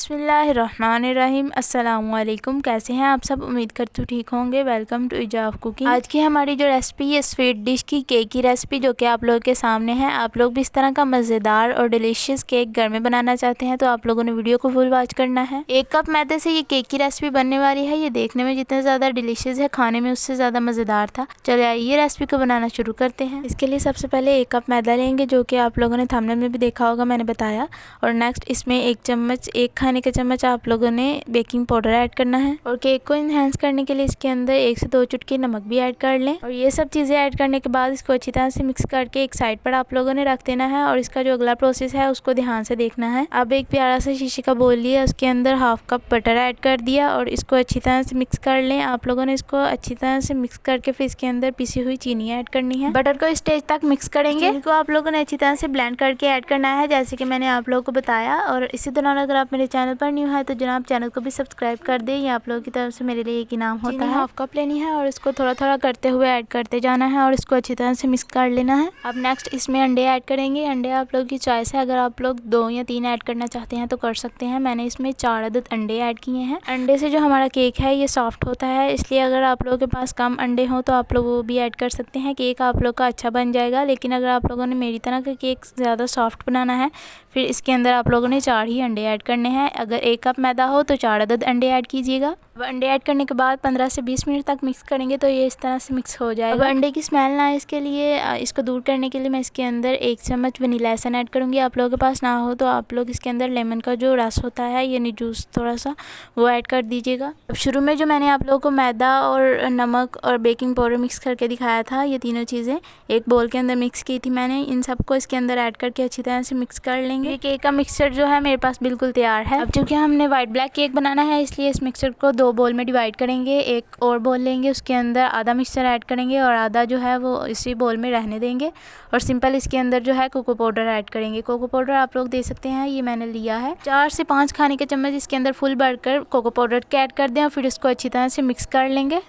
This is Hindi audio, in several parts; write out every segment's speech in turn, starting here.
बिस्मिल्लाहिर्रहमानिर्रहीम। अस्सलामुअलैकुम। कैसे हैं आप सब? उम्मीद करती हूँ ठीक होंगे। वेलकम टू इजाफ कुकिंग। आज की हमारी जो रेसिपी है स्वीट डिश की केक की रेसिपी, जो कि आप लोगों के सामने है। आप लोग भी इस तरह का मज़ेदार और डिलीशियस केक घर में बनाना चाहते हैं तो आप लोगों ने वीडियो को फुल वॉच करना है। 1 कप मैदे से ये केक की रेसिपी बनने वाली है। ये देखने में जितना ज़्यादा डिलीशियस है, खाने में उससे ज़्यादा मज़ेदार था। चलिए आइए रेसिपी को बनाना शुरू करते हैं। इसके लिए सबसे पहले 1 कप मैदा लेंगे, जो कि आप लोगों ने थंबनेल में भी देखा होगा, मैंने बताया। और नेक्स्ट इसमें 1 खाने का चम्मच आप लोगों ने बेकिंग पाउडर ऐड करना है। और केक को इन्हेंस करने के लिए इसके अंदर 1 से 2 चुटकी नमक भी ऐड कर लें। और ये सब चीज़ें ऐड करने के बाद इसको अच्छी तरह से मिक्स करके एक साइड पर आप लोगों ने रख देना है। और इसका जो अगला प्रोसेस है उसको ध्यान से देखना है। अब एक प्यारा सा शीशे का बोल लिया, उसके अंदर 1/2 कप बटर ऐड कर दिया और इसको अच्छी तरह से मिक्स कर लें। आप लोगों ने इसको अच्छी तरह से मिक्स करके फिर इसके अंदर पिसी हुई चीनी ऐड करनी है। बटर को इस स्टेज तक मिक्स करेंगे। इनको आप लोगों ने अच्छी तरह से ब्लेंड करके ऐड करना है, जैसे कि मैंने आप लोगों को बताया। और इसी दौरान अगर आप मेरे चैनल पर न्यू है तो जनाब चैनल को भी सब्सक्राइब कर दे। ये आप लोगों की तरफ से मेरे लिए एक इनाम होता है। 1/2 कप लेनी है और इसको थोड़ा थोड़ा करते हुए ऐड करते जाना है और इसको अच्छी तरह से मिक्स कर लेना है। अब नेक्स्ट इसमें अंडे ऐड करेंगे। अंडे आप लोगों की चॉइस है, अगर आप लोग 2 या 3 ऐड करना चाहते हैं तो कर सकते हैं। मैंने इसमें 4 अदद अंडे ऐड किए हैं। अंडे से जो हमारा केक है ये सॉफ्ट होता है, इसलिए अगर आप लोगों के पास कम अंडे हो तो आप लोग वो भी ऐड कर सकते हैं। केक आप लोग का अच्छा बन जाएगा। लेकिन अगर आप लोगों ने मेरी तरह का केक ज़्यादा सॉफ्ट बनाना है, फिर इसके अंदर आप लोगों ने 4 ही अंडे ऐड करने हैं। अगर 1 कप मैदा हो तो 4 अदद अंडे ऐड कीजिएगा। अब अंडे ऐड करने के बाद 15 से 20 मिनट तक मिक्स करेंगे तो ये इस तरह से मिक्स हो जाएगा। अब अंडे की स्मेल ना आए इसके लिए, इसको दूर करने के लिए मैं इसके अंदर 1 चम्मच वनीला एसेंस ऐड करूँगी। आप लोगों के पास ना हो तो आप लोग इसके अंदर लेमन का जो रस होता है, यानी जूस थोड़ा सा, वो ऐड कर दीजिएगा। अब शुरू में जो मैंने आप लोगों को मैदा और नमक और बेकिंग पाउडर मिक्स करके दिखाया था, ये तीनों चीज़ें एक बोल के अंदर मिक्स की थी मैंने। इन सबको इसके अंदर ऐड करके अच्छी तरह से मिक्स कर लेंगे। केक का मिक्सचर जो है मेरे पास बिल्कुल तैयार है। अब चूँकि हमने वाइट ब्लैक केक बनाना है, इसलिए इस मिक्सचर को 2 बोल में डिवाइड करेंगे। एक और बोल लेंगे, उसके अंदर आधा मिक्सचर ऐड करेंगे और आधा जो है वो इसी बोल में रहने देंगे। और सिंपल इसके अंदर जो है कोको पाउडर ऐड करेंगे। कोको पाउडर आप लोग दे सकते हैं, ये मैंने लिया है 4 से 5 खाने के चम्मच इसके अंदर फुल भरकर कोको पाउडर के ऐड कर दें और फिर इसको अच्छी तरह से मिक्स कर लेंगे।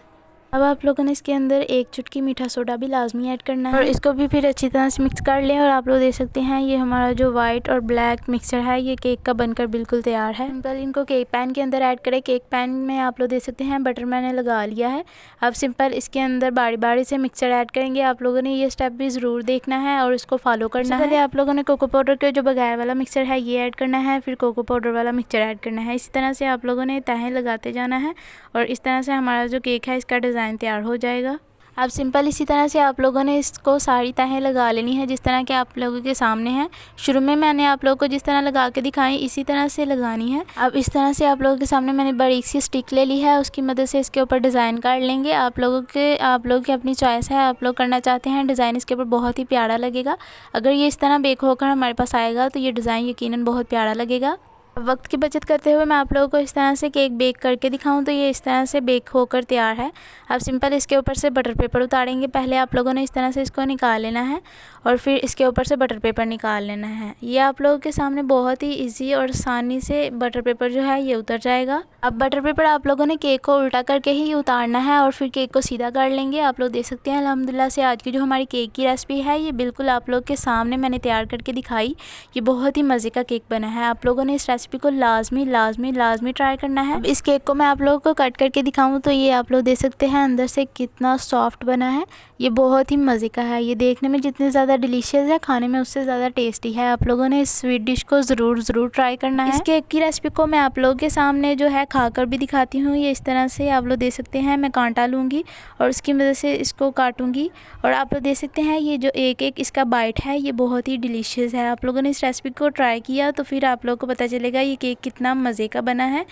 अब आप लोगों ने इसके अंदर 1 चुटकी मीठा सोडा भी लाजमी ऐड करना है और इसको भी फिर अच्छी तरह से मिक्स कर लें। और आप लोग देख सकते हैं ये हमारा जो वाइट और ब्लैक मिक्सचर है ये केक का बनकर बिल्कुल तैयार है। सिंपल इनको केक पैन के अंदर ऐड करें। केक पैन में आप लोग देख सकते हैं बटर मैंने लगा लिया है। अब सिंपल इसके अंदर बारी बारी से मिक्सचर ऐड करेंगे। आप लोगों ने ये स्टेप भी ज़रूर देखना है और इसको फॉलो करना है। पहले आप लोगों ने कोको पाउडर के जो बगैर वाला मिक्सचर है ये ऐड करना है, फिर कोको पाउडर वाला मिक्सचर ऐड करना है। इसी तरह से आप लोगों ने तहें लगाते जाना है और इस तरह से हमारा जो केक है इसका डिज़ाइन तैयार हो जाएगा। अब सिंपल इसी तरह से आप लोगों ने इसको सारी तहें लगा लेनी है, जिस तरह के आप लोगों के सामने है। शुरू में मैंने आप लोगों को जिस तरह लगा के दिखाई इसी तरह से लगानी है। अब इस तरह से आप लोगों के सामने मैंने बड़ी सी स्टिक ले ली है, उसकी मदद से इसके ऊपर डिज़ाइन कर लेंगे। आप लोगों की अपनी चॉइस है, आप लोग करना चाहते हैं डिज़ाइन इसके ऊपर बहुत ही प्यारा लगेगा। अगर ये इस तरह बेक होकर हमारे पास आएगा तो ये डिज़ाइन यकीनन बहुत प्यारा लगेगा। वक्त की बचत करते हुए मैं आप लोगों को इस तरह से केक बेक करके दिखाऊं तो ये इस तरह से बेक होकर तैयार है। अब सिंपल इसके ऊपर से बटर पेपर उतारेंगे। पहले आप लोगों ने इस तरह से इसको निकाल लेना है और फिर इसके ऊपर से बटर पेपर निकाल लेना है। ये आप लोगों के सामने बहुत ही इजी और आसानी से बटर पेपर जो है ये उतर जाएगा। अब बटर पेपर आप लोगों ने केक को उल्टा करके ही उतारना है और फिर केक को सीधा कर लेंगे। आप लोग देख सकते हैं अल्हम्दुलिल्लाह से आज की जो हमारी केक की रेसिपी है ये बिल्कुल आप लोग के सामने मैंने तैयार करके दिखाई। ये बहुत ही मज़े का केक बना है। आप लोगों ने इस रेसिपी को लाजमी ट्राई करना है। अब इस केक को मैं आप लोगों को कट करके दिखाऊं तो ये आप लोग देख सकते हैं अंदर से कितना सॉफ्ट बना है। ये बहुत ही मज़े का है। ये देखने में जितने ज़्यादा डिलीशियस है, खाने में उससे ज़्यादा टेस्टी है। आप लोगों ने इस स्वीट डिश को ज़रूर ट्राई करना है। इस केक की रेसिपी को मैं आप लोगों के सामने जो है खाकर भी दिखाती हूँ। ये इस तरह से आप लोग देख सकते हैं, मैं कांटा लूँगी और उसकी मदद से इसको काटूँगी और आप लोग देख सकते हैं ये जो एक इसका बाइट है ये बहुत ही डिलीशियस है। आप लोगों ने इस रेसिपी को ट्राई किया तो फिर आप लोगों को पता चलेगा ये केक कितना मज़े का बना है।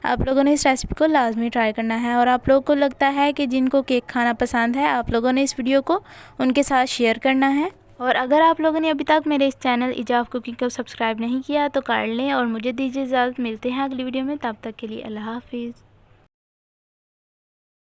आप लोगों ने इस रेसिपी को लाजमी ट्राई करना है। और आप लोगों को लगता है कि जिनको केक खाना पसंद है, आप लोगों ने इस वीडियो को उनके साथ शेयर करना है। और अगर आप लोगों ने अभी तक मेरे इस चैनल इजाफ कुकिंग को सब्सक्राइब नहीं किया तो कर लें और मुझे दीजिए इजाज़त। मिलते हैं अगली वीडियो में, तब तक के लिए अल्लाह हाफिज़।